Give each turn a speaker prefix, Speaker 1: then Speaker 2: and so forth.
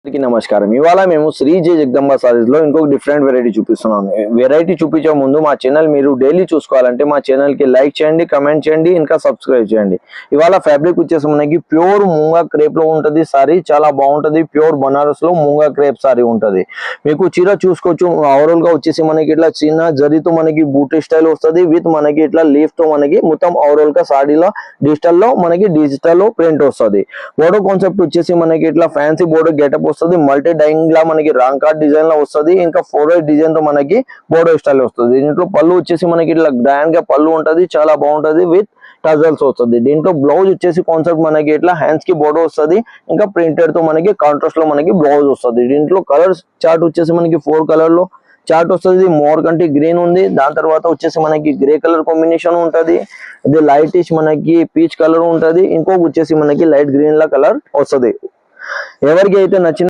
Speaker 1: నమస్కారం. ఇవాళ మేము శ్రీ జే జగదంబ సారీస్ లో ఇంకొక డిఫరెంట్ వెరైటీ చూపిస్తున్నాం. వెరైటీ చూపించే ముందు మా ఛానల్ మీరు డైలీ చూసుకోవాలంటే మా ఛానల్ కి లైక్ చేయండి, కమెంట్ చేయండి, ఇంకా సబ్స్క్రైబ్ చేయండి. ఇవాళ ఫ్యాబ్రిక్ వచ్చేసి మనకి ప్యూర్ మూంగా క్రేప్ లో ఉంటది. సారీ చాలా బాగుంటది. ప్యూర్ బనారస్ లో మూంగా క్రేప్ సారీ ఉంటది. మీకు చీర చూసుకోవచ్చు. ఓవరాల్ గా వచ్చేసి మనకి ఇట్లా చిన్న జరీతో మనకి బూటీ స్టైల్ వస్తుంది. విత్ మనకి ఇట్లా లీఫ్ తో మనకి మొత్తం ఓవరాల్ గా సాడీలో డిజిటల్ లో మనకి డిజిటల్ ప్రింట్ వస్తుంది. బోర్డర్ కాన్సెప్ట్ వచ్చేసి మనకి ఇట్లా ఫ్యాన్సీ బోర్డర్ గెటప్ వస్తుంది. మల్టీ డైయింగ్ లా మనకి రాంగ్ కార్డ్ డిజైన్ లో వస్తుంది. ఇంకా 4 డిజైన్ తో మనకి బోర్డర్ స్టైల్ వస్తుంది. దీంట్లో పళ్ళు వచ్చేసి మనకి ఇట్లా గ్రాండ్ గా పళ్ళు ఉంటది. చాలా బాగుంటది. విత్ టజల్స్ వస్తుంది. దీంట్లో బ్లౌజ్ వచ్చేసి కాన్సెప్ట్ మనకి ఇట్లా హ్యాండ్స్ కి బోర్డర్ వస్తుంది. ఇంకా ప్రింటెడ్ తో మనకి కాంట్రాస్ట్ లో మనకి బ్లౌజ్ వస్తుంది. దీంట్లో కలర్స్ చార్ట్ వచ్చేసి మనకి 4 కలర్ లో చార్ట్ వస్తుంది. మోర్ కంటే గ్రీన్ ఉంది. దాని తర్వాత వచ్చేసి మనకి గ్రే కలర్ కాంబినేషన్ ఉంటది. ఇది లైట్ ఇష్ మనకి పీచ్ కలర్ ఉంటది. ఇంకొక వచ్చేసి మనకి లైట్ గ్రీన్ లా కలర్ వస్తుంది. ఎవరికి అయితే నచ్చిన